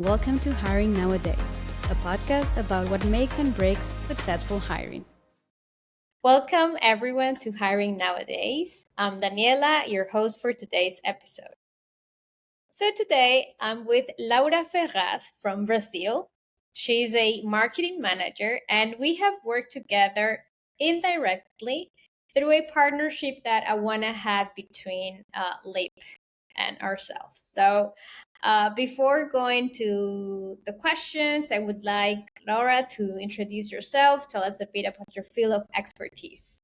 Welcome to Hiring Nowadays, a podcast about what makes and breaks successful hiring. Welcome everyone to Hiring Nowadays. I'm Daniela, your host for today's episode. So today I'm with Laura Ferraz from Brazil. She's a marketing manager and we have worked together indirectly through a partnership that I want to have between LEAP and ourselves. So before going to the questions, I would like Laura to introduce yourself, tell us a bit about your field of expertise.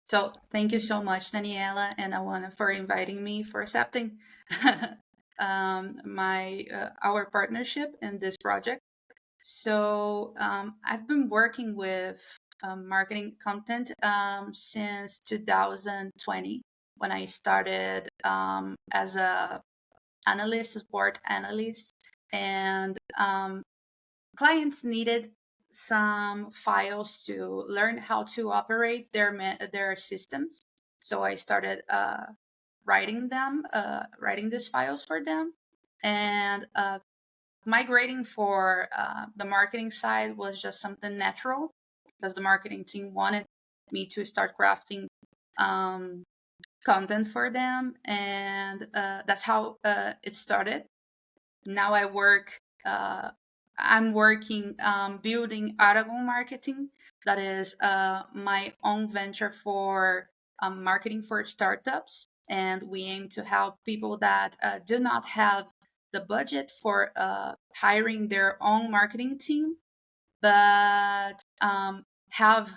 So thank you so much, Daniela, and Alana for inviting me, for accepting my our partnership in this project. So I've been working with marketing content since 2020 when I started as a analyst, support analyst, and clients needed some files to learn how to operate their systems. So I started writing these files for them, and migrating for the marketing side was just something natural because the marketing team wanted me to start crafting um, content for them, and that's how it started. Now I'm working building article marketing. That is my own venture for marketing for startups, and we aim to help people that do not have the budget for hiring their own marketing team, but have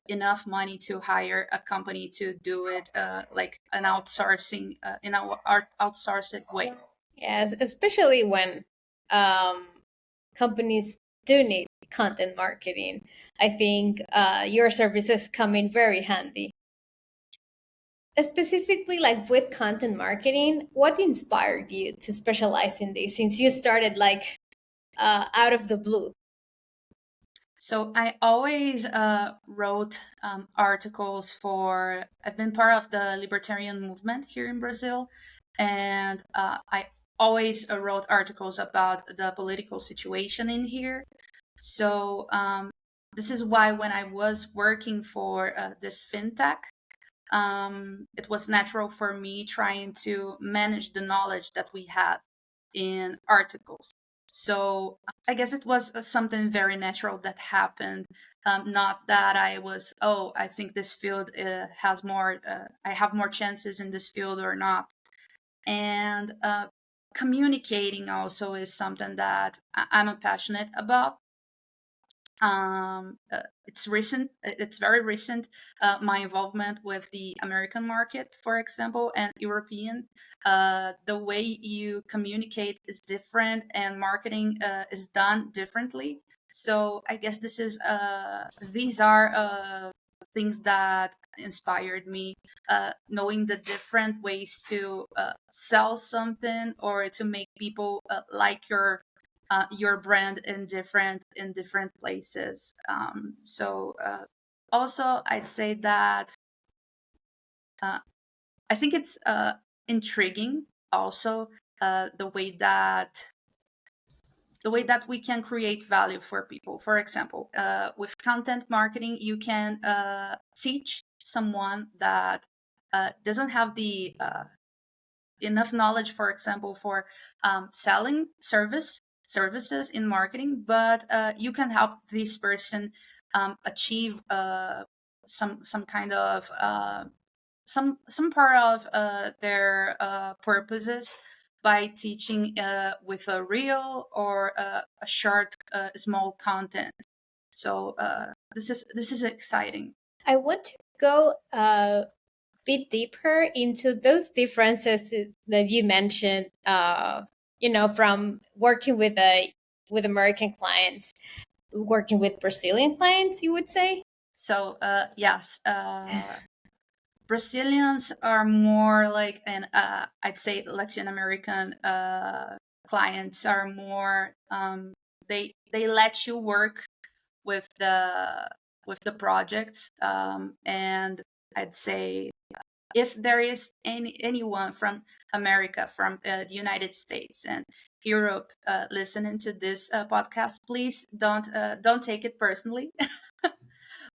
enough money to hire a company to do it, like an outsourcing in an outsourced way. Yes, especially when um, companies do need content marketing. I think your services come in very handy. Specifically, like with content marketing, what inspired you to specialize in this since you started like out of the blue? So I always wrote articles for. I've been part of the libertarian movement here in Brazil, and I always wrote articles about the political situation in here. So this is why when I was working for this fintech, it was natural for me trying to manage the knowledge that we had in articles. So I guess it was something very natural that happened. Not that I was, oh, I think this field has more, I have more chances in this field or not. And communicating also is something that I'm passionate about. It's very recent, my involvement with the American market, for example, and European. The way you communicate is different, and marketing is done differently. So I guess these are things that inspired me, knowing the different ways to sell something or to make people like your brand in different places. So also, I'd say that I think it's intriguing. Also, the way that we can create value for people. For example, with content marketing, you can teach someone that doesn't have the enough knowledge, for example, for selling services in marketing, but you can help this person achieve some kind of some part of their purposes by teaching with a reel or a short small content. So this is exciting. I want to go bit deeper into those differences that you mentioned, from working with American clients, working with Brazilian clients, you would say? So yes, Brazilians are more like, and I'd say Latin American clients are more. They let you work with the projects, and I'd say if there is anyone from America, from the United States and Europe listening to this podcast, please don't take it personally.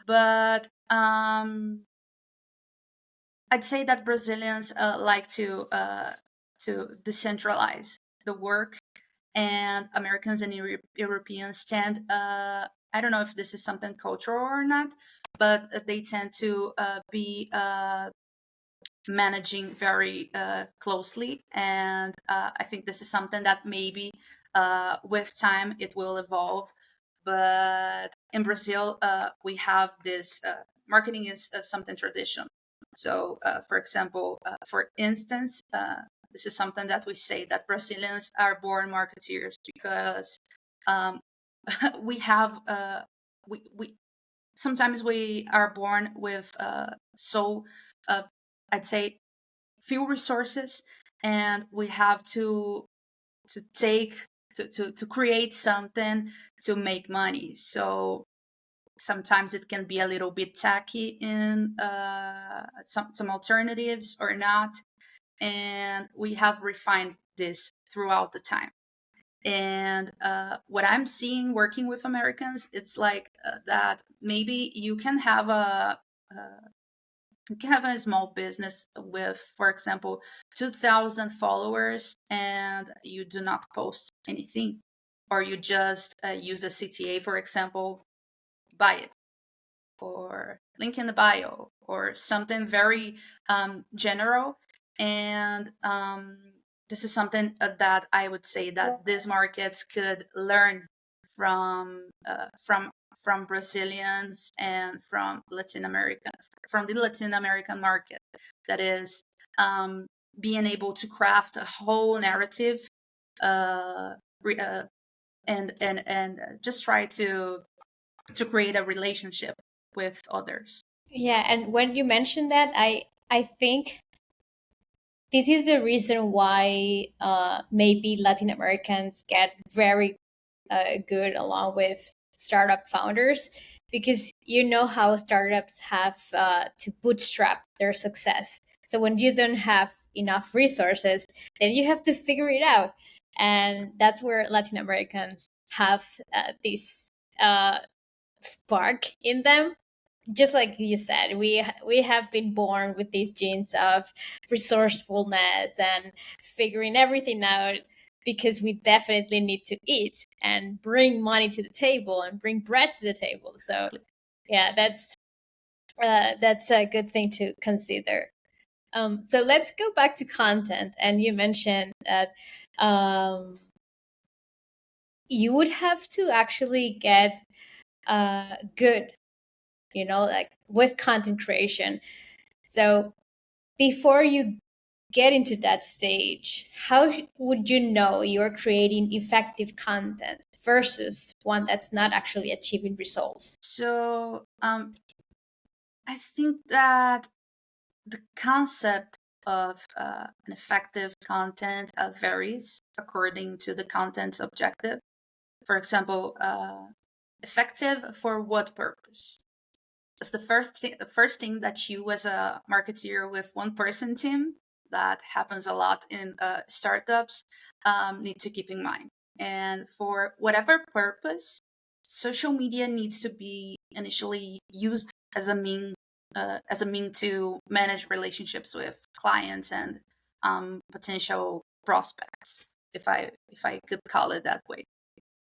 But I'd say that Brazilians like to decentralize the work, and Americans and Europeans tend. I don't know if this is something cultural or not, but they tend to be managing very closely, and I think this is something that maybe with time it will evolve. But in Brazil, we have this marketing is something traditional. So, for instance, this is something that we say that Brazilians are born marketeers because um, we have we sometimes we are born with so uh, I'd say few resources, and we have to take to create something to make money. So sometimes it can be a little bit tacky in some alternatives or not, and we have refined this throughout the time. And what I'm seeing working with Americans, it's like that maybe you can have a small business with, for example, 2,000 followers, and you do not post anything, or you just use a CTA, for example, buy it, or link in the bio, or something very general. And this is something that I would say that these markets could learn from from Brazilians and from Latin America, from the Latin American market. That is being able to craft a whole narrative, uh, and just try to create a relationship with others. Yeah, and when you mentioned that, I think this is the reason why maybe Latin Americans get very good along with startup founders, because you know how startups have to bootstrap their success. So when you don't have enough resources, then you have to figure it out, and that's where Latin Americans have this spark in them. Just like you said, we have been born with these genes of resourcefulness and figuring everything out, because we definitely need to eat and bring money to the table and bring bread to the table. So yeah, that's a good thing to consider. So let's go back to content. And you mentioned that you would have to actually get good, like with content creation. So before you get into that stage, how would you know you're creating effective content versus one that's not actually achieving results? So I think that the concept of an effective content varies according to the content's objective. For example, effective for what purpose? That's the first thing that you, as a marketeer with one person team, that happens a lot in startups, need to keep in mind. And for whatever purpose, social media needs to be initially used as a mean to manage relationships with clients and potential prospects, if I could call it that way.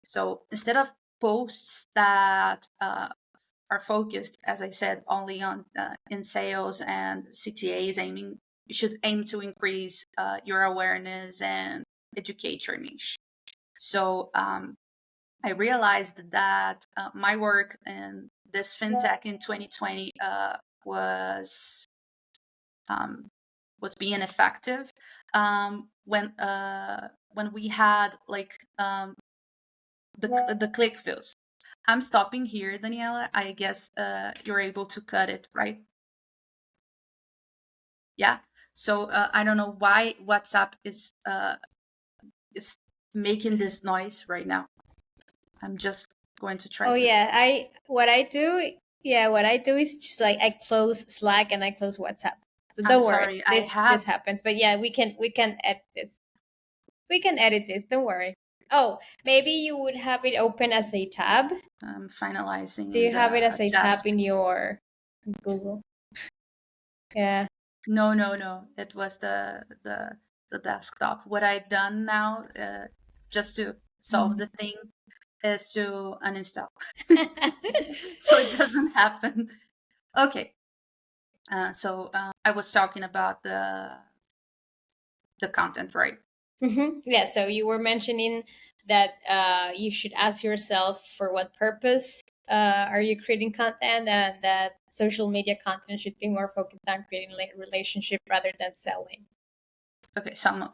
So instead of posts that are focused, as I said, only on in sales and CTAs, you should aim to increase your awareness and educate your niche. So I realized that my work in this fintech in 2020 was being effective when we had like the click fills. I'm stopping here, Daniela. I guess you're able to cut it, right? Yeah. So I don't know why WhatsApp is making this noise right now. I'm just going to try Oh to. yeah, what I do is just like I close Slack and I close WhatsApp. So I'm don't worry, sorry. I this had. happens. But yeah, we can edit this. We can edit this. Don't worry. Oh, maybe you would have it open as a tab. Do Finalizing you have it as the a tab task. in your Google? Yeah. No, no, no. It was the desktop. What I done now, just to solve the thing, is to uninstall, so it doesn't happen. Okay. So I was talking about the content, right? Yeah. So you were mentioning that you should ask yourself for what purpose are you creating content, and that social media content should be more focused on creating like a relationship rather than selling. Okay. So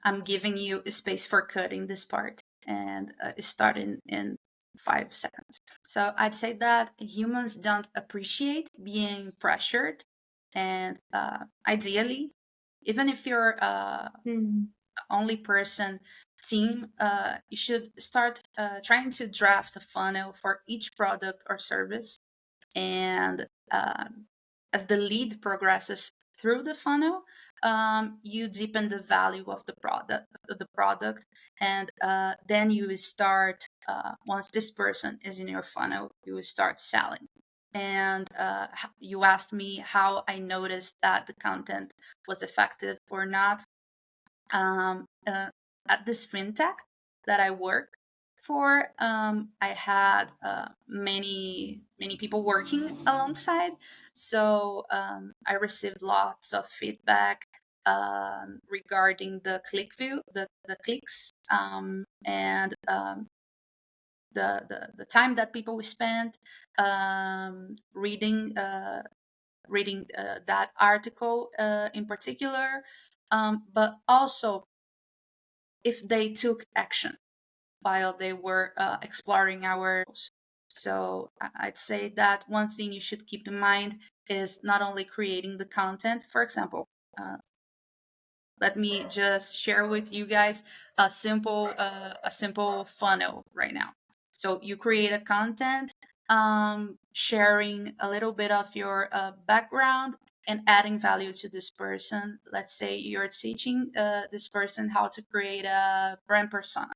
I'm giving you a space for cutting this part, and start in 5 seconds. So I'd say that humans don't appreciate being pressured, and ideally, even if you're only person team, you should start trying to draft a funnel for each product or service. And as the lead progresses through the funnel, you deepen the value of the product, and then you will start, once this person is in your funnel, you will start selling. And you asked me how I noticed that the content was effective or not. At this fintech that I work for, I had many people working alongside. So I received lots of feedback regarding the click view, the clicks, and the time that people spent reading that article in particular, but also if they took action while they were exploring our. So I'd say that one thing you should keep in mind is not only creating the content. For example, let me just share with you guys a simple funnel right now. So you create a content, sharing a little bit of your background and adding value to this person. Let's say you're teaching this person how to create a brand persona,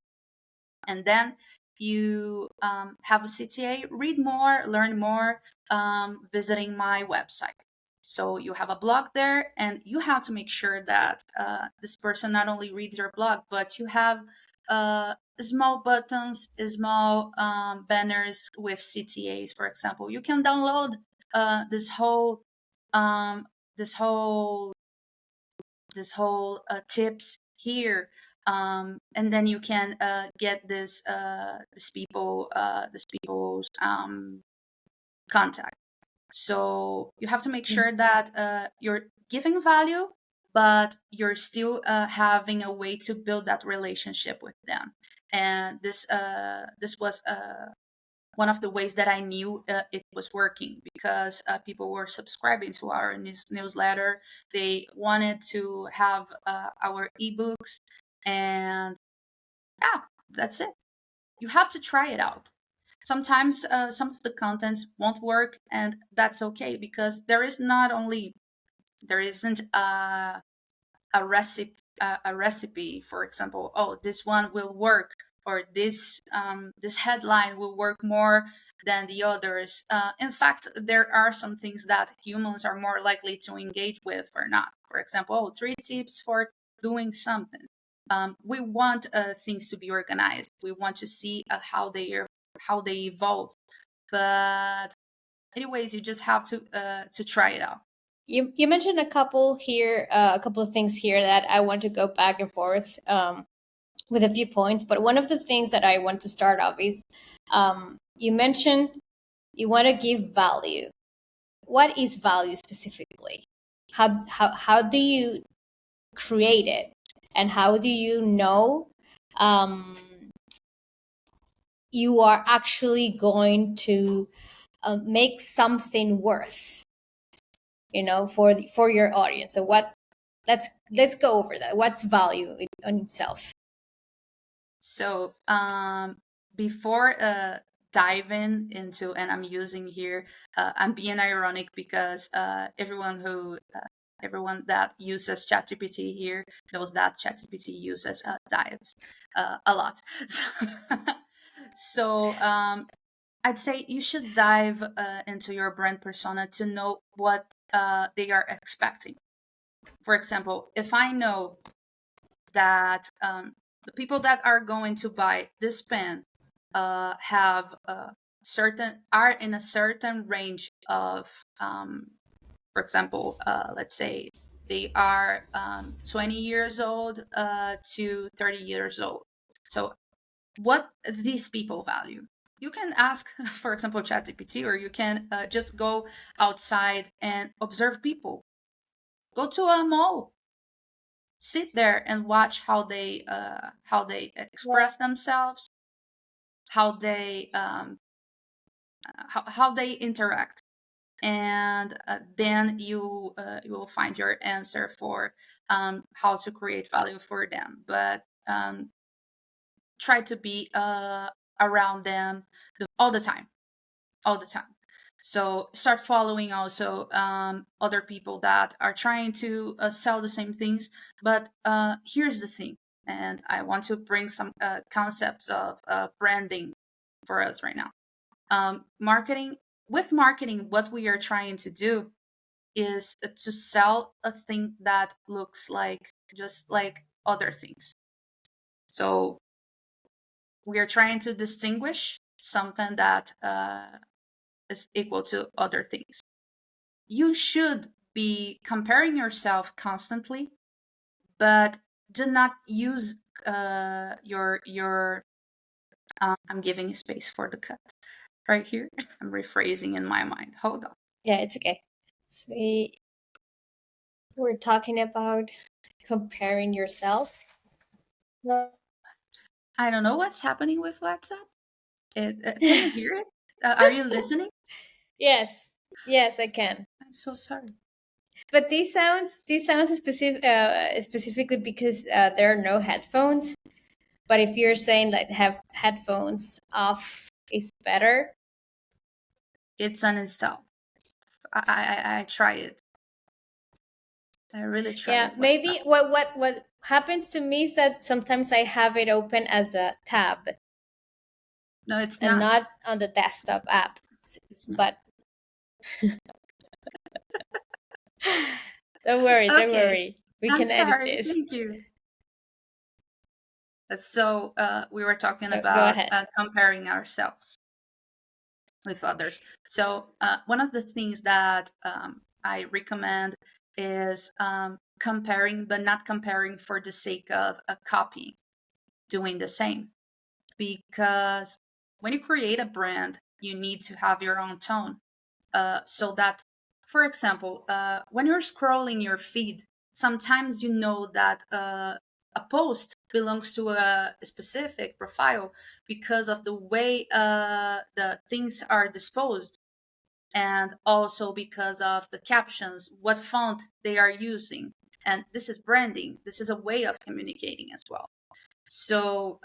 and then you have a CTA, read more, learn more, visiting my website. So you have a blog there, and you have to make sure that this person not only reads your blog, but you have small buttons, small banners with CTAs. For example, you can download this whole um, this whole tips here, and then you can get this people's contact. So you have to make sure that you're giving value, but you're still having a way to build that relationship with them. And this was one of the ways that I knew it was working, because people were subscribing to our newsletter. They wanted to have our ebooks, and yeah, that's it. You have to try it out. Sometimes some of the contents won't work, and that's okay, because there isn't a recipe, for example. Oh, this one will work, or this headline will work more than the others. In fact, there are some things that humans are more likely to engage with or not. For example, 3 tips for doing something. We want things to be organized. We want to see how they evolve. But anyways, you just have to try it out. You mentioned a couple here, a couple of things here that I want to go back and forth with a few points. But one of the things that I want to start off is you mentioned you want to give value. What is value specifically? How do you create it, and how do you know you are actually going to make something worth, for your audience? So let's go over that. What's value on itself? So before diving into, and I'm using here, I'm being ironic because everyone that uses ChatGPT here knows that ChatGPT uses dives a lot. So I'd say you should dive into your brand persona to know what they are expecting. For example, if I know that the people that are going to buy this pen have are in a certain range of, for example, let's say they are 20 years old to 30 years old. So what these people value. You can ask, for example, ChatGPT, or you can just go outside and observe people. Go to a mall, sit there and watch how they express themselves, how they how they interact, and then you will find your answer for how to create value for them. But try to be around them all the time, all the time. So start following also other people that are trying to sell the same things. But here's the thing, and I want to bring some concepts of branding for us right now. Marketing, with marketing, what we are trying to do is to sell a thing that looks like just like other things. So we are trying to distinguish something that is equal to other things. You should be comparing yourself constantly, but do not use your I'm giving space for the cut right here. I'm rephrasing in my mind. Hold on. Yeah, it's okay. See, we're talking about comparing yourself. I don't know what's happening with WhatsApp. Can you hear it? Are you listening? Yes, I can. I'm so sorry. But these sounds specifically because there are no headphones. But if you're saying that have headphones off is better, It's uninstalled. I tried it. I really tried yeah, it. maybe what happens to me is that sometimes I have it open as a tab No, it's and not. not on the desktop app. It's not. But don't worry, Okay. we I'm can edit sorry. this. Thank you. So we were talking Go about ahead. comparing ourselves with others. So one of the things that I recommend is comparing, but not comparing for the sake of copying, doing the same. Because when you create a brand, you need to have your own tone. So that, for example, when you're scrolling your feed, sometimes you know that a post belongs to a specific profile because of the way the things are disposed, and also because of the captions, what font they are using. And this is branding. This is a way of communicating as well. So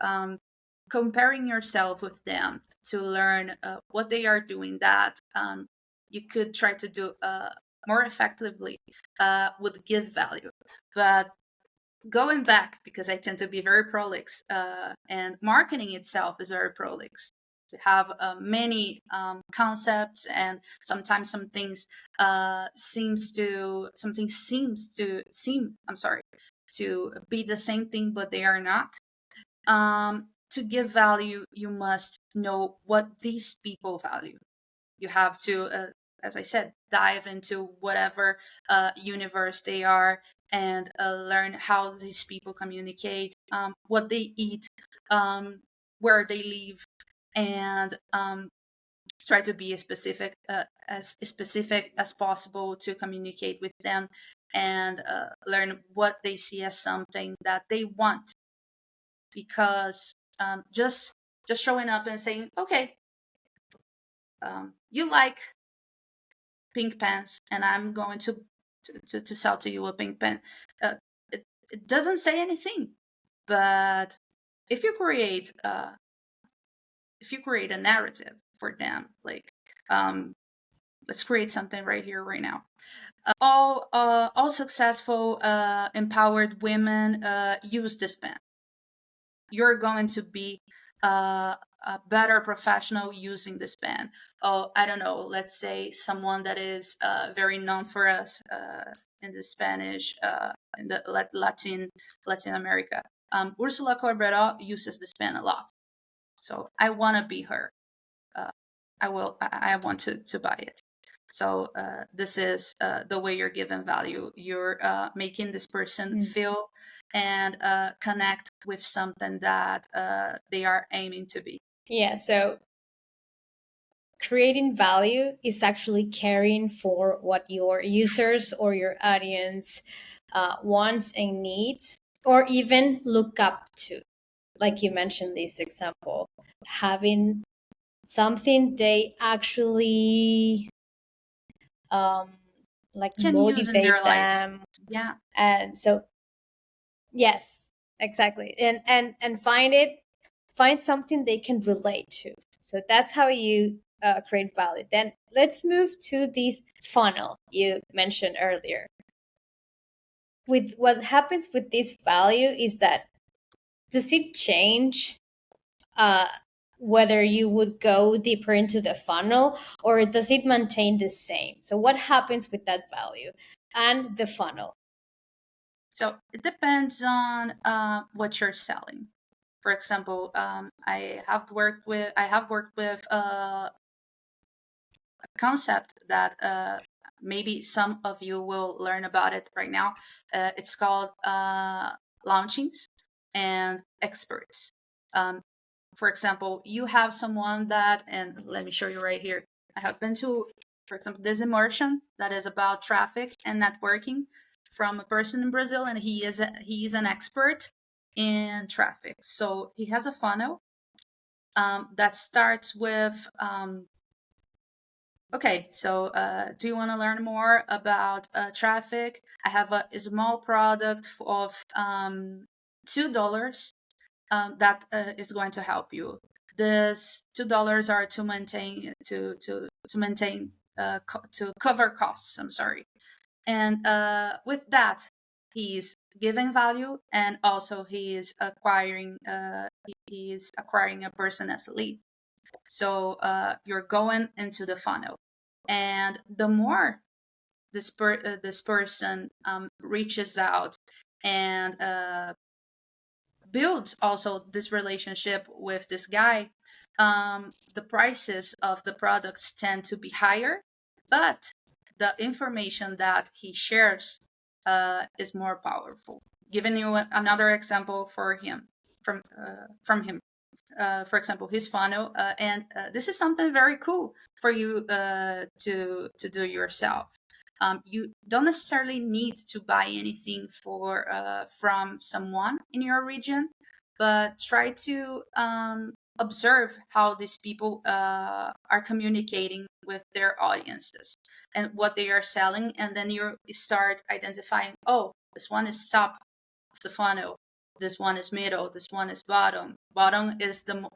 comparing yourself with them to learn what they are doing, that you could try to do more effectively would give value. But going back, because I tend to be very prolix, and marketing itself is very prolix. To have many concepts, and sometimes some things seem I'm sorry, to be the same thing, but they are not. To give value, you must know what these people value. You have to, as I said, dive into whatever universe they are, and learn how these people communicate, what they eat, where they live, and try to be as specific as possible to communicate with them, and learn what they see as something that they want. Because just showing up and saying, okay, you like pink pants, and I'm going to sell to you a pink pen. It doesn't say anything. But if you create if you create a narrative for them, like, let's create something right here, right now. All successful, empowered women use this pen. You're going to be a better professional using this pen. Oh, I don't know. Let's say someone that is very known for us in the Spanish, in the Latin America. Ursula Corberó uses this pen a lot, so I want to be her. I want to buy it. So this is the way you're giving value. You're making this person feel and connect with something that they are aiming to be. Yeah, so creating value is actually caring for what your users or your audience wants and needs, or even look up to. Like you mentioned this example, having something they actually like Can use in their motivate lives. them. Yeah. And so yes, exactly. And find something they can relate to. So that's how you create value. Then let's move to this funnel you mentioned earlier. With what happens with this value is that, does it change whether you would go deeper into the funnel, or does it maintain the same? So what happens with that value and the funnel? So it depends on what you're selling. For example, I have worked with a concept that maybe some of you will learn about it right now. It's called launchings and experts. For example, you have someone that, and let me show you right here. I have been to, for example, this immersion that is about traffic and networking from a person in Brazil, and he is an expert in traffic. So he has a funnel that starts with okay, so do you want to learn more about traffic? I have a small product of $2 that is going to help you. This $2 are to maintain to cover costs. I'm sorry, and with that, he's giving value, and also he is acquiring a person as a lead. So you're going into the funnel, and the more this person reaches out and builds also this relationship with this guy, the prices of the products tend to be higher, but the information that he shares is more powerful. Giving you another example for him from him. For example, his funnel, and this is something very cool for you to do yourself. You don't necessarily need to buy anything from someone in your region, but try to observe how these people are communicating with their audiences and what they are selling, and then you start identifying, oh, this one is top of the funnel, this one is middle, this one is bottom. Bottom is the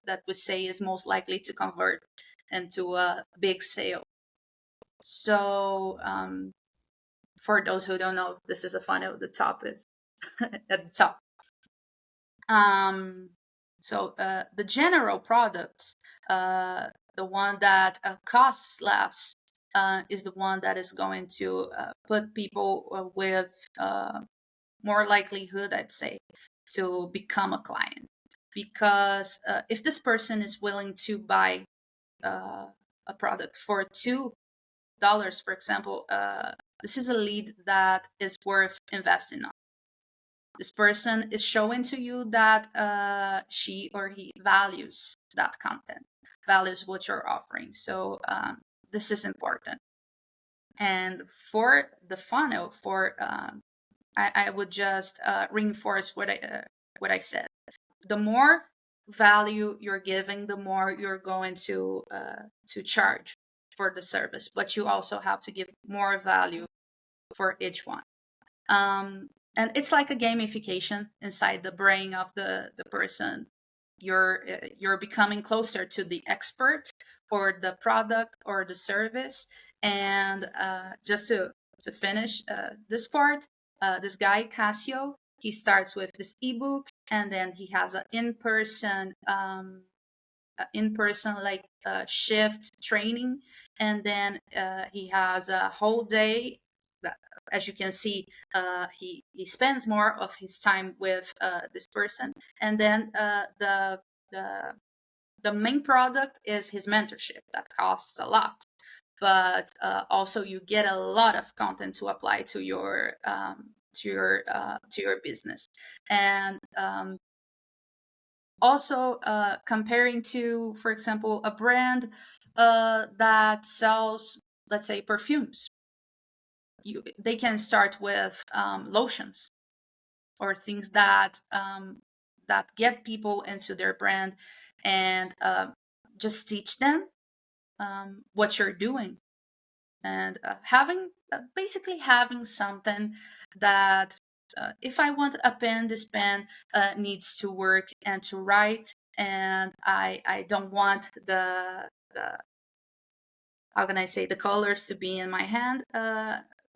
that we say is most likely to convert into a big sale. So for those who don't know, this is a funnel. The top is at the top. So the general products, the one that costs less, is the one that is going to put people with more likelihood, I'd say, to become a client. Because if this person is willing to buy a product for $2, for example, this is a lead that is worth investing on. This person is showing to you that she or he values that content, values what you're offering. So this is important. And for the funnel, I would just reinforce what I said. The more value you're giving, the more you're going to charge for the service. But you also have to give more value for each one. And it's like a gamification inside the brain of the person you're becoming closer to the expert or the product or the service. And just to finish this part, this guy Casio, he starts with this ebook, and then he has an in-person like shift training, and then he has a whole day that, as you can see, he spends more of his time with this person. And then the the main product is his mentorship that costs a lot, but also you get a lot of content to apply to your business. And also comparing to, for example, a brand that sells, let's say, perfumes. They can start with lotions or things that get people into their brand, and just teach them what you're doing, and having basically having something that if I want a pen, this pen needs to work and to write, and I don't want the how can I say, the colors to be in my hand.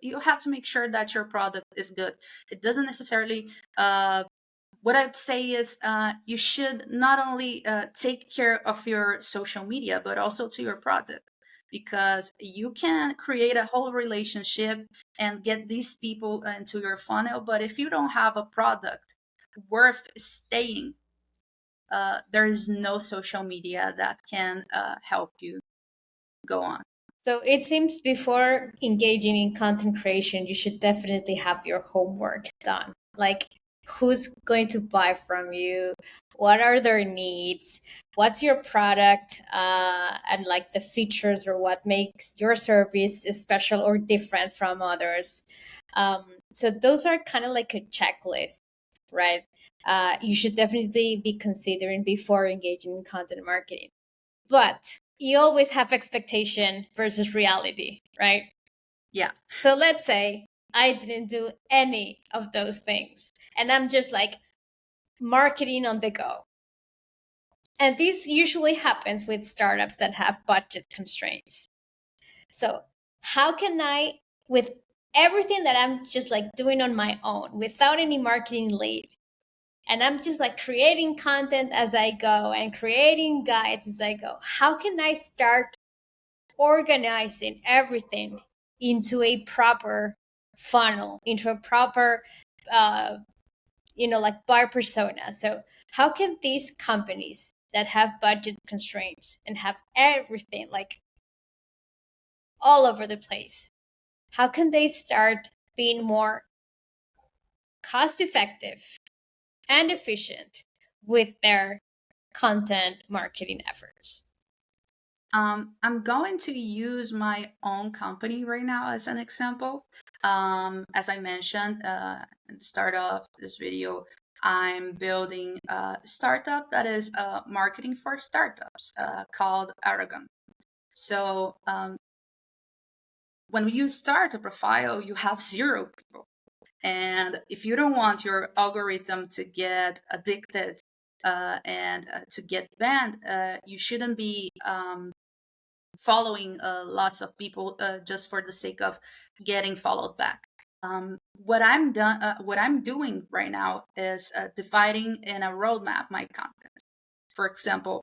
You have to make sure that your product is good. It doesn't necessarily what I'd say is you should not only take care of your social media, but also to your product, because you can create a whole relationship and get these people into your funnel. But if you don't have a product worth staying, there is no social media that can help you go on. So it seems before engaging in content creation, you should definitely have your homework done. Like, who's going to buy from you? What are their needs? What's your product? And like the features, or what makes your service special or different from others. So those are kind of like a checklist, right? You should definitely be considering before engaging in content marketing. But you always have expectation versus reality, right? Yeah. So let's say I didn't do any of those things, and I'm just like marketing on the go. And this usually happens with startups that have budget constraints. So how can I, with everything that I'm just like doing on my own without any marketing lead, and I'm just like creating content as I go and creating guides as I go, how can I start organizing everything into a proper funnel, into a proper like buyer persona? So how can these companies that have budget constraints and have everything like all over the place, how can they start being more cost effective and efficient with their content marketing efforts? I'm going to use my own company right now as an example. As I mentioned at the start of this video, I'm building a startup that is marketing for startups called Aragon. So when you start a profile, you have 0 people. And if you don't want your algorithm to get addicted and to get banned, you shouldn't be following lots of people just for the sake of getting followed back. What I'm doing right now is dividing in a roadmap my content. For example,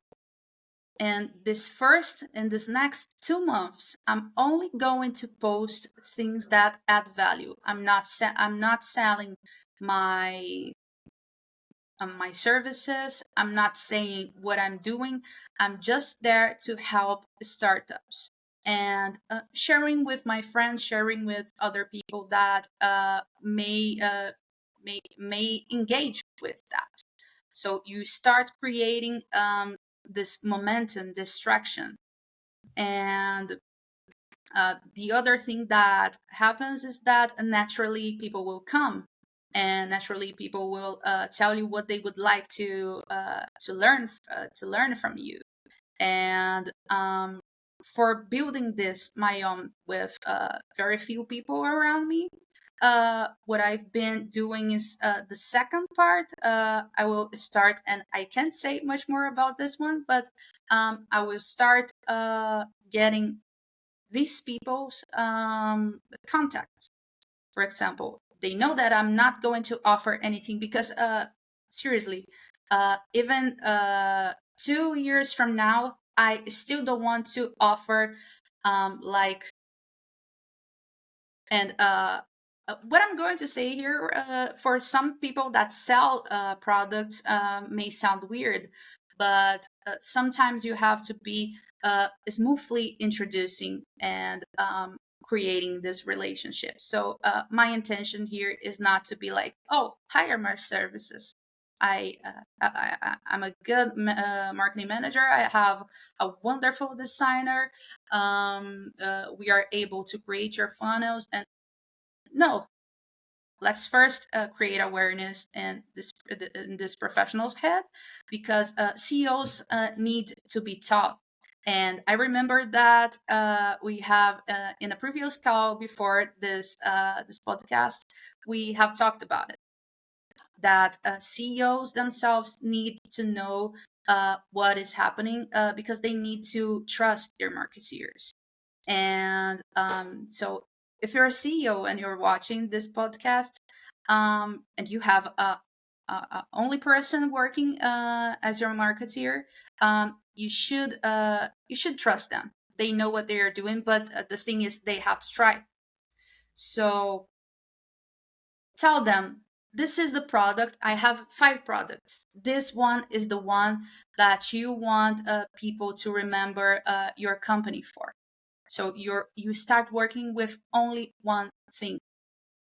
in this next 2 months, I'm only going to post things that add value. I'm not selling my my services. I'm not saying what I'm doing. I'm just there to help startups and sharing with my friends, sharing with other people that may engage with that. So you start creating this momentum, this traction, and the other thing that happens is that naturally people will come, and naturally people will tell you what they would like to learn from you. And for building this my own with very few people around me, what I've been doing is the second part. I will start, and I can't say much more about this one, but I will start getting these people's contacts. For example, they know that I'm not going to offer anything because, seriously, even 2 years from now, I still don't want to offer like and what I'm going to say here, for some people that sell products, may sound weird, but sometimes you have to be smoothly introducing and creating this relationship. So my intention here is not to be like, oh, hire my services. I'm a good marketing manager. I have a wonderful designer. We are able to create your funnels. And no, let's first create awareness in this professional's head, because CEOs need to be taught. And I remember that we have in a previous call before this podcast, we have talked about it, that CEOs themselves need to know what is happening, because they need to trust their marketeers. And so if you're a CEO and you're watching this podcast, and you have a only person working as your marketeer, you should trust them. They know what they are doing, but the thing is, they have to try. So tell them, this is the product. I have 5 products. This one is the one that you want people to remember your company for. So you start working with only one thing.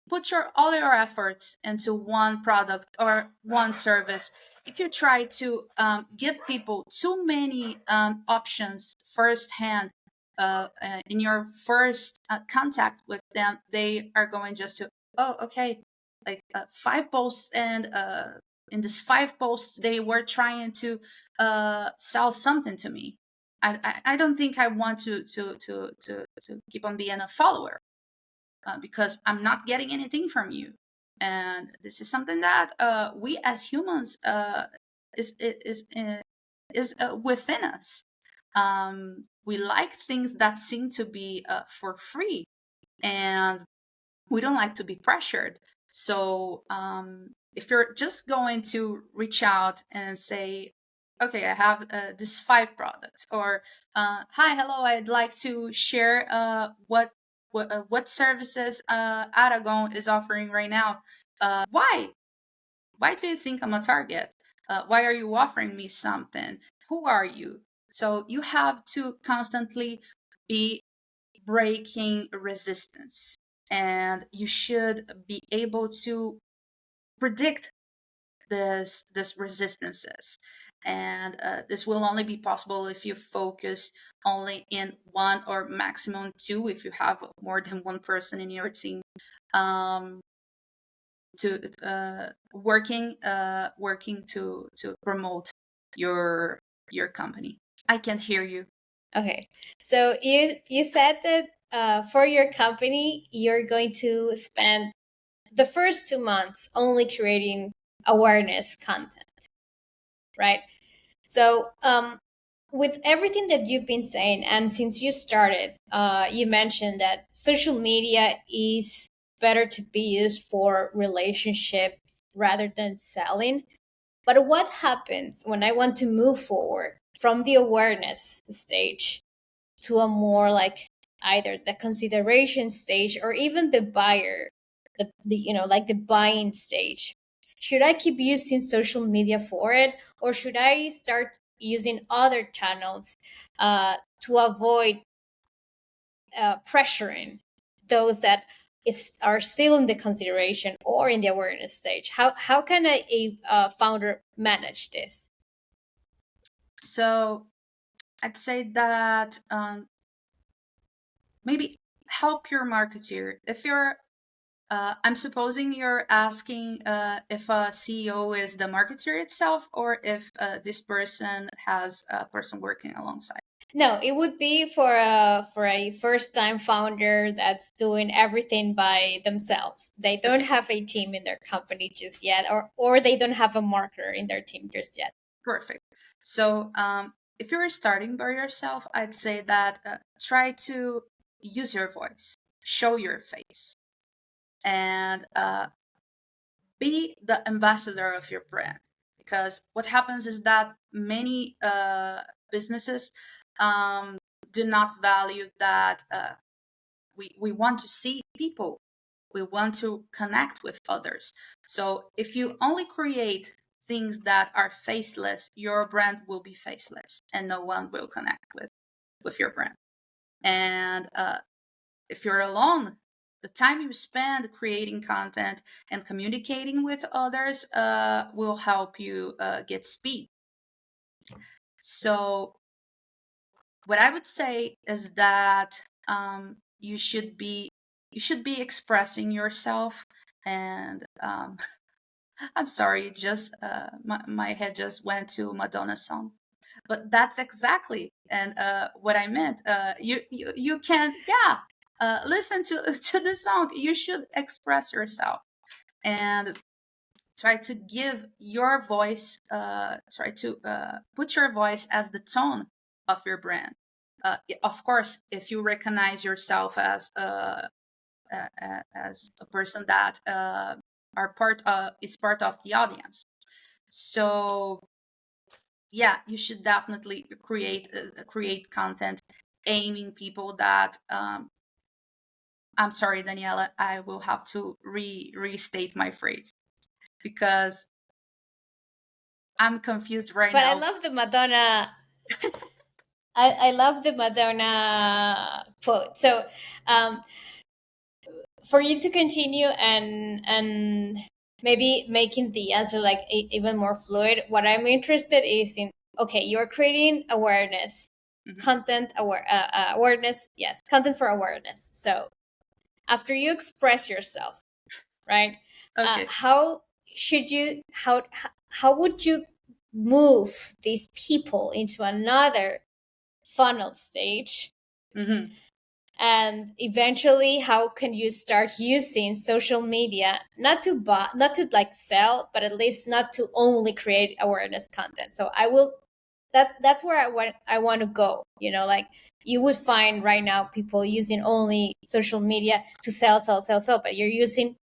Put all your efforts into one product or one service. If you try to give people too many options firsthand, in your first contact with them, they are going just to, oh, okay, like 5 posts, and in this 5 posts they were trying to sell something to me. I don't think I want to keep on being a follower, because I'm not getting anything from you. And this is something that we as humans is within us. We like things that seem to be for free, and we don't like to be pressured. So if you're just going to reach out and say, okay, I have these 5 products, or hi, hello, I'd like to share what services Aragon is offering right now. Why? Why do you think I'm a target? Why are you offering me something? Who are you? So you have to constantly be breaking resistance, and you should be able to predict this resistances. And this will only be possible if you focus only in 1 or maximum 2, if you have more than 1 person in your team, to working to promote your company. I can't hear you. Okay, so you said that for your company, you're going to spend the first 2 months only creating awareness content, right? So with everything that you've been saying, and since you started, you mentioned that social media is better to be used for relationships rather than selling. But what happens when I want to move forward from the awareness stage to a more like either the consideration stage or even the buyer, like the buying stage? Should I keep using social media for it, or should I start using other channels to avoid pressuring those that are still in the consideration or in the awareness stage? How can a founder manage this? So I'd say that maybe help your marketeer. If you're I'm supposing you're asking if a CEO is the marketer itself, or if this person has a person working alongside. No, it would be for a first time founder that's doing everything by themselves. They don't Okay, have a team in their company just yet, or they don't have a marketer in their team just yet. perfect. So if you're starting by yourself, I'd say that try to use your voice, show your face, and be the ambassador of your brand. Because what happens is that many businesses um, do not value that we want to see people, we want to connect with others. So if you only create things that are faceless, your brand will be faceless and no one will connect with your brand. And if you're alone, the time you spend creating content and communicating with others will help you get speed. So what I would say is that you should be expressing yourself. And I'm sorry, just my head just went to Madonna song, but that's exactly and what I meant. You can, yeah, listen to to the song. You should express yourself and try to give your voice. Try to put your voice as the tone of your brand. Of course, if you recognize yourself as a person that are part is part of the audience. So yeah, you should definitely create content aiming people that I'm sorry, Daniela, I will have to restate my phrase because I'm confused right But I now. love the Madonna. I love the Madonna quote. So, um, for you to continue and maybe making the answer like even more fluid, what I'm interested is in, okay, you're creating awareness, Mhm. content awareness, yes, content for awareness. So after you express yourself, right, Okay. how should you how would you move these people into another funnel stage, Hmm. and eventually how can you start using social media not to buy, not to like sell, but at least not to only create awareness content? So I will, that's where I want to go, you know, like you would find right now people using only social media to sell, but you're using,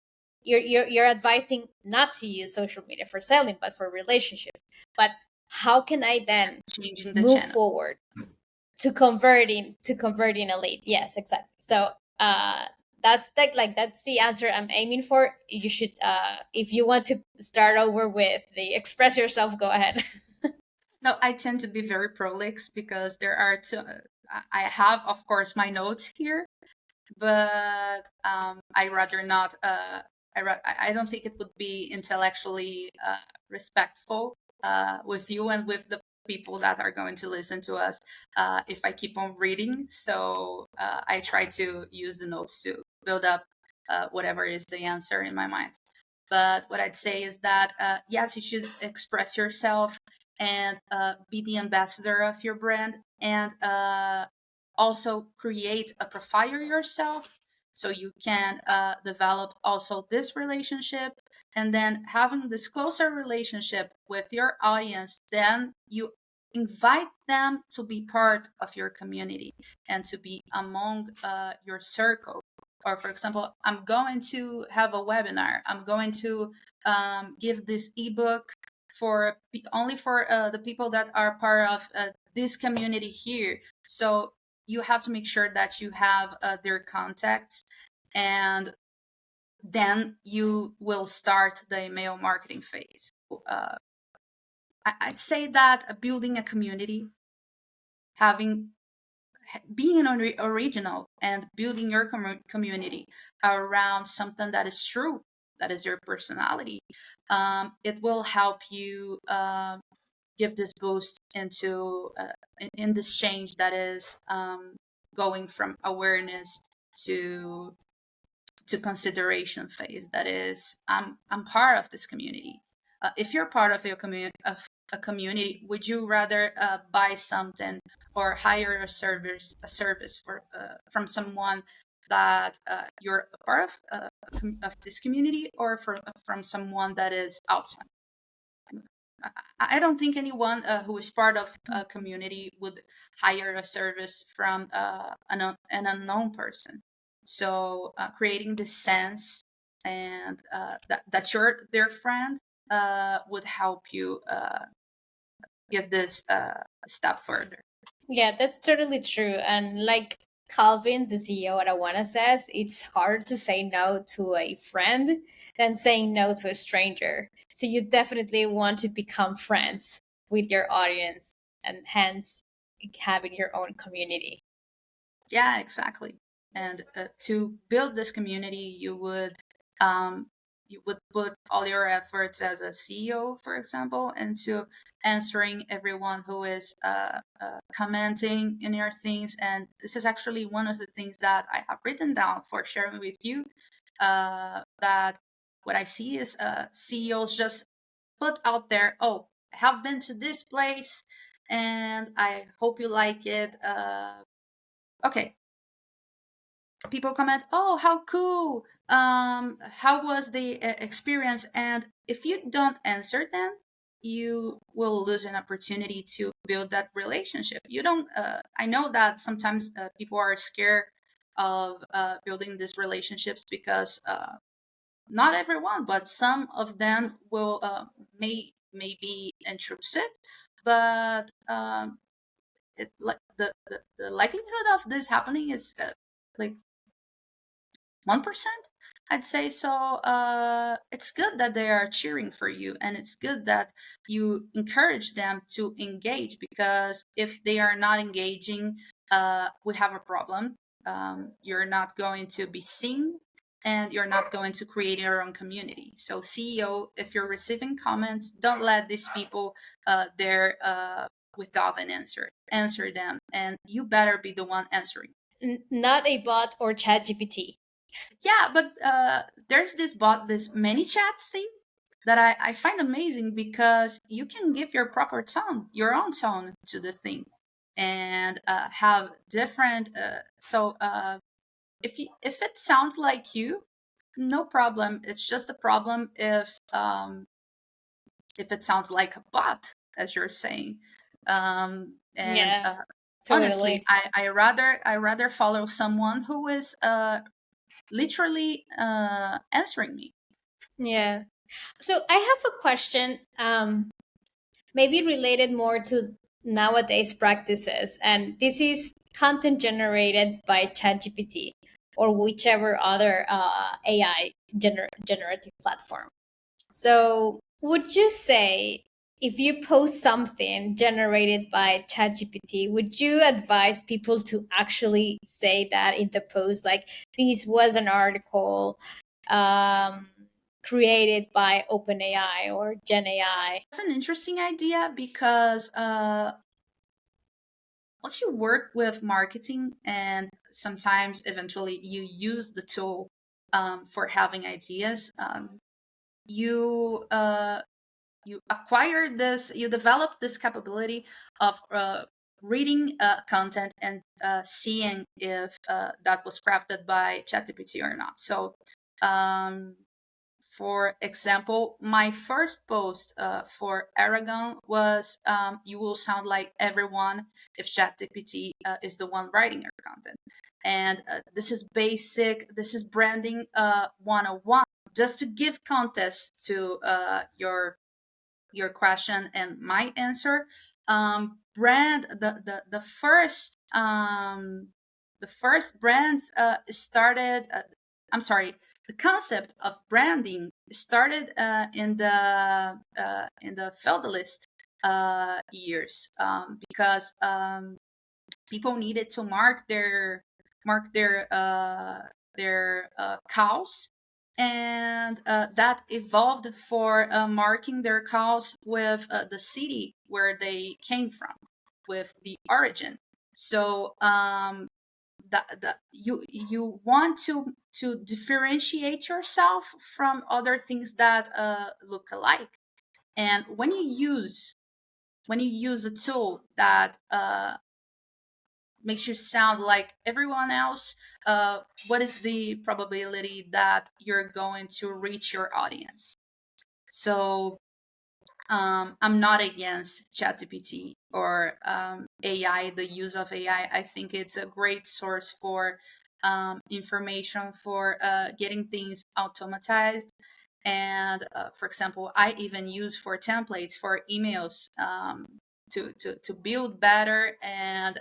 you're advising not to use social media for selling but for relationships. But how can I then Changing the move channel. forward to converting a lead? Yes, exactly. So that's that's the answer I'm aiming for. You should, if you want to start over with the express yourself, go ahead. No, I tend to be very prolix because there are two. I have, of course, my notes here, but I rather not. I don't think it would be intellectually respectful with you and with the people that are going to listen to us if I keep on reading. So I try to use the notes to build up whatever is the answer in my mind. But what I'd say is that yes, you should express yourself and be the ambassador of your brand, and also create a profile yourself so you can develop also this relationship. And then having this closer relationship with your audience, then you invite them to be part of your community and to be among your circle. Or for example, I'm going to have a webinar, I'm going to give this ebook for only for the people that are part of this community here. So you have to make sure that you have their contacts, and then you will start the email marketing phase. uh, I'd say that building a community, having being original and building your community around something that is true, that is your personality, it will help you give this boost into in this change that is going from awareness to consideration phase. That is, I'm part of this community. If you're part of your community a community, would you rather buy something or hire a service from someone that you're a part of this community, or from someone that is outside? I don't think anyone who is part of a community would hire a service from an unknown person. So creating this sense, and that you're their friend, would help you give this a step further. Yeah, that's totally true. And like Calvin, the CEO at Awana, says, it's harder to say no to a friend than saying no to a stranger. So you definitely want to become friends with your audience and hence having your own community. Yeah, exactly. And to build this community, um, you would put all your efforts as a CEO, for example, into answering everyone who is commenting in your things. And this is actually one of the things that I have written down for sharing with you. That what I see is CEOs just put out there, oh, I have been to this place and I hope you like it. Okay, people comment, oh, how cool, how was the experience? And if you don't answer them, you will lose an opportunity to build that relationship. You don't I know that sometimes people are scared of building these relationships because not everyone, but some of them will may be intrusive. But the likelihood of this happening is like 1%, I'd say. So it's good that they are cheering for you, and it's good that you encourage them to engage, because if they are not engaging, we have a problem. You're not going to be seen, and you're not going to create your own community. So CEO, if you're receiving comments, don't let these people there without an answer them, and you better be the one answering. Not a bot or chat GPT. Yeah, but there's this ManyChat thing that I find amazing, because you can give your proper tone, your own tone to the thing, and have different. If it sounds like you, no problem. It's just a problem if it sounds like a bot, as you're saying. And Yeah, honestly, totally. I rather follow someone who is literally answering me. Yeah. So I have a question, maybe related more to nowadays practices, and this is content generated by ChatGPT or whichever other AI generative platform. So, would you say if you post something generated by ChatGPT, would you advise people to actually say that in the post, like this was an article um, created by OpenAI or GenAI? That's an interesting idea, because once you work with marketing, and sometimes eventually you use the tool for having ideas, you you acquire this, you develop this capability of reading content and seeing if that was crafted by ChatGPT or not. So um, for example, my first post for Aragon was, "You will sound like everyone if ChatGPT is the one writing your content." And this is basic. This is branding 101. Just to give context to your question and my answer. Brand the first brands started. I'm sorry. The concept of branding started in the feudalist years, because people needed to mark their cows, and that evolved for marking their cows with the city where they came from, with the origin. So you want to differentiate yourself from other things that look alike. And when you use when you use a tool that makes you sound like everyone else, what is the probability that you're going to reach your audience? So I'm not against ChatGPT or AI, the use of AI. I think it's a great source for information, for getting things automatized. And for example, I even use for templates for emails, to build better and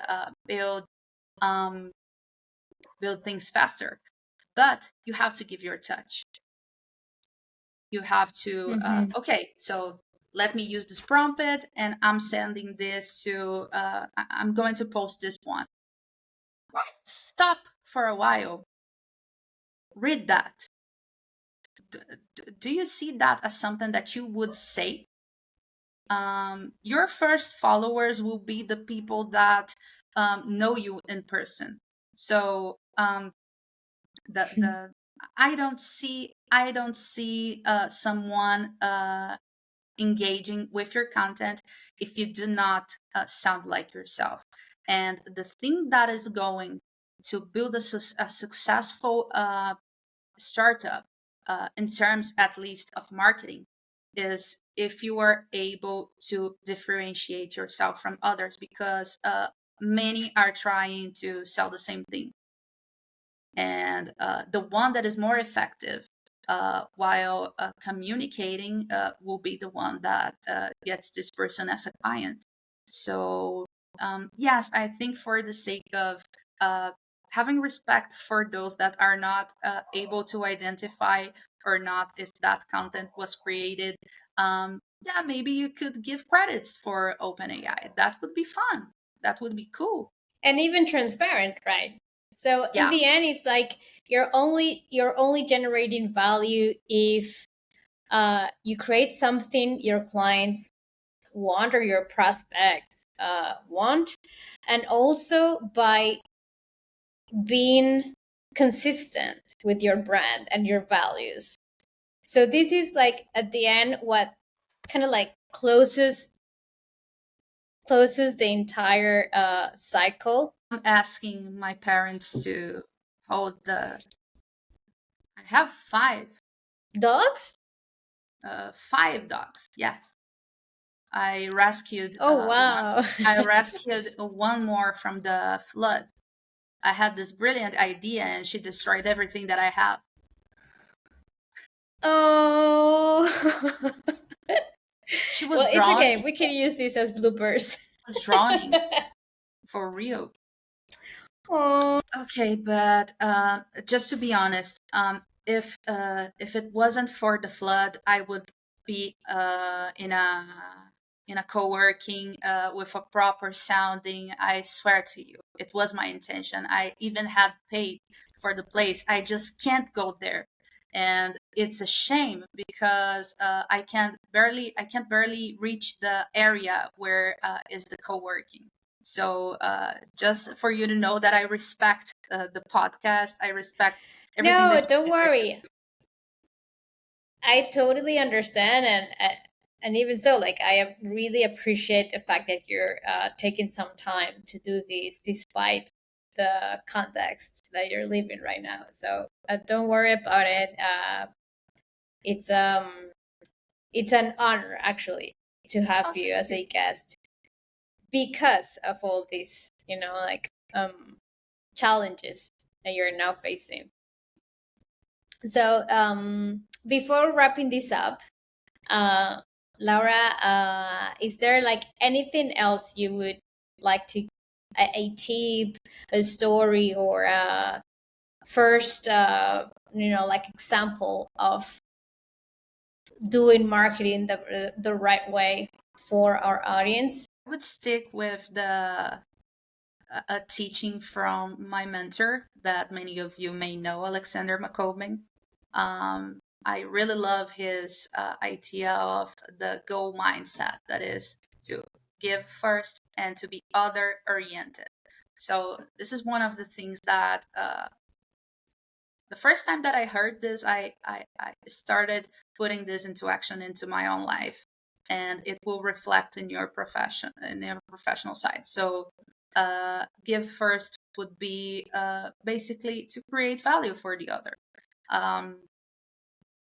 um, build things faster. But you have to give your touch. You have to, Mm-hmm. okay, so let me use this prompt and I'm sending this to, I'm going to post this one. Stop for a while. Read that. Do you see that as something that you would say? Your first followers will be the people that know you in person. So the I don't see someone engaging with your content if you do not sound like yourself. And the thing that is going to build a successful startup, in terms at least of marketing, is if you are able to differentiate yourself from others, because many are trying to sell the same thing. And the one that is more effective while communicating will be the one that gets this person as a client. So yes, I think for the sake of having respect for those that are not able to identify or not if that content was created, yeah, maybe you could give credits for OpenAI. That would be fun. That would be cool. And even transparent, right? So in Yeah. the end, it's like you're only generating value if you create something your clients want or your prospects want, and also by being consistent with your brand and your values. So this is like at the end what kind of like closes the entire cycle. I'm asking my parents to hold the. I have Dogs? 5 dogs. Yes, I rescued Oh one. wow. I rescued one more from the flood. I had this brilliant idea, and she destroyed everything that I have. Oh. She was Well, it's okay. drowning. We can use this as bloopers. Was drowning for real. Oh. Okay, but just to be honest, if it wasn't for the flood, I would be in a co-working with a proper sounding. I swear to you, it was my intention. I even had paid for the place. I just can't go there, and it's a shame because I can't barely reach the area where is the co-working. So just for you to know that I respect the podcast, I respect everything that No, you don't guys are doing. worry. I totally understand, and even so, like I really appreciate the fact that you're taking some time to do this, despite the context that you're living right now. So don't worry about it. It's it's an honor actually to have Oh, you thank as you. a guest because of all these, like challenges that you're now facing. So before wrapping this up, uh, Laura, is there like anything else you would like to, a tip, a story, or a first, like example of doing marketing the right way for our audience? I would stick with a teaching from my mentor that many of you may know, Alexander McCombing. I really love his idea of the goal mindset, that is to give first and to be other oriented. So this is one of the things that the first time that I heard this, I started putting this into action into my own life. and it will reflect in your professional side. So give first would be basically to create value for the other.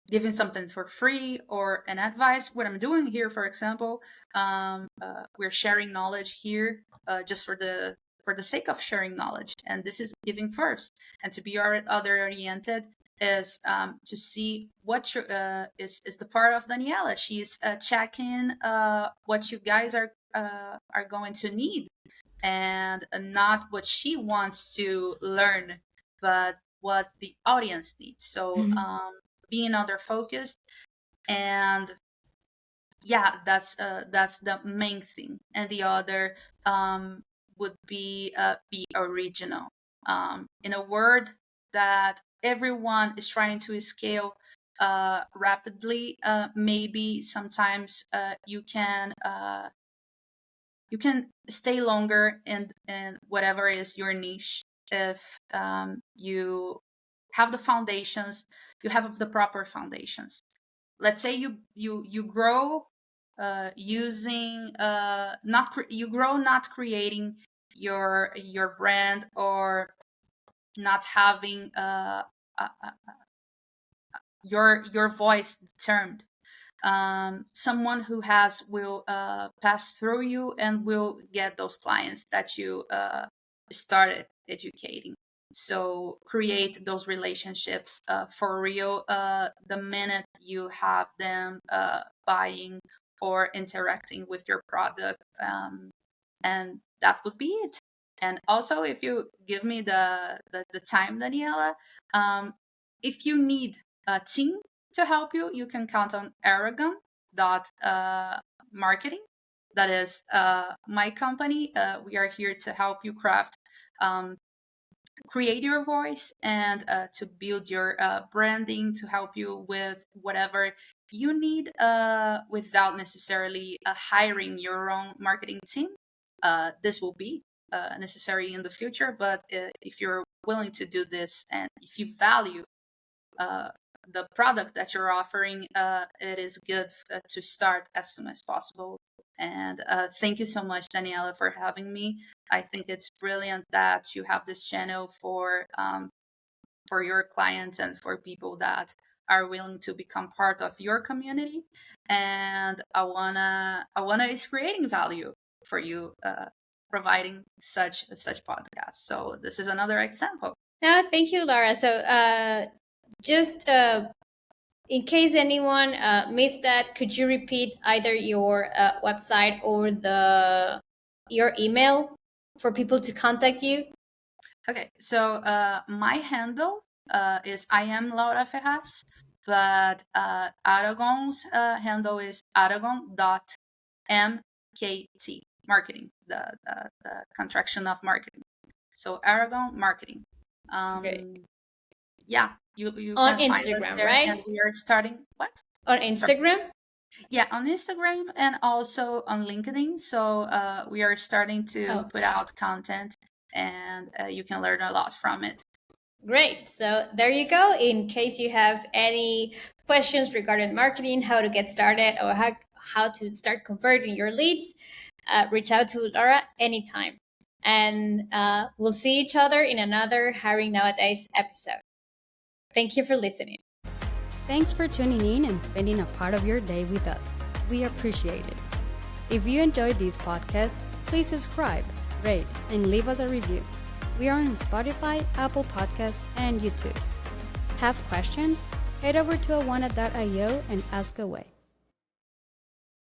Giving something for free or an advice. What I'm doing here, for example, we're sharing knowledge here just for the sake of sharing knowledge, and this is giving first. And to be other oriented is to see what is the part of Daniela. She's checking what you guys are going to need, and not what she wants to learn, but what the audience needs. So being other focused, and yeah, that's the main thing. And the other would be original, in a word that everyone is trying to scale rapidly. Maybe sometimes you can stay longer in whatever is your niche if you have the foundations, you have the proper foundations. Let's say you grow using not creating your brand, or not having your voice determined. Someone who will pass through you and will get those clients that you started educating. So create those relationships for real the minute you have them buying or interacting with your product, and that would be it. And also, if you give me the time, Daniela, if you need a team to help you, you can count on Aragon.marketing. That is my company. We are here to help you craft, create your voice, and to build your branding, to help you with whatever you need without necessarily hiring your own marketing team. This will be necessary in the future, but if you're willing to do this, and if you value the product that you're offering, it is good to start as soon as possible. And thank you so much, Daniela, for having me. I think it's brilliant that you have this channel for your clients and for people that are willing to become part of your community. And Awana is creating value for you, providing such podcasts. So this is another example. No, thank you, Laura. So just in case anyone missed that, could you repeat either your website or your email for people to contact you? Okay, so my handle is I am Laura Ferraz, but Aragon's handle is aragon.mkt, marketing, the contraction of marketing. So Aragon Marketing. Great. Yeah, you On can Instagram, find us there, right? and we are starting what? On Instagram? Sorry. Yeah, on Instagram and also on LinkedIn. So we are starting to put out content, and you can learn a lot from it. Great. So there you go. In case you have any questions regarding marketing, how to get started, or how to start converting your leads, reach out to Laura anytime. And we'll see each other in another Hiring Nowadays episode. Thank you for listening. Thanks for tuning in and spending a part of your day with us. We appreciate it. If you enjoyed this podcast, please subscribe, rate, and leave us a review. We are on Spotify, Apple Podcasts, and YouTube. Have questions? Head over to awana.io and ask away.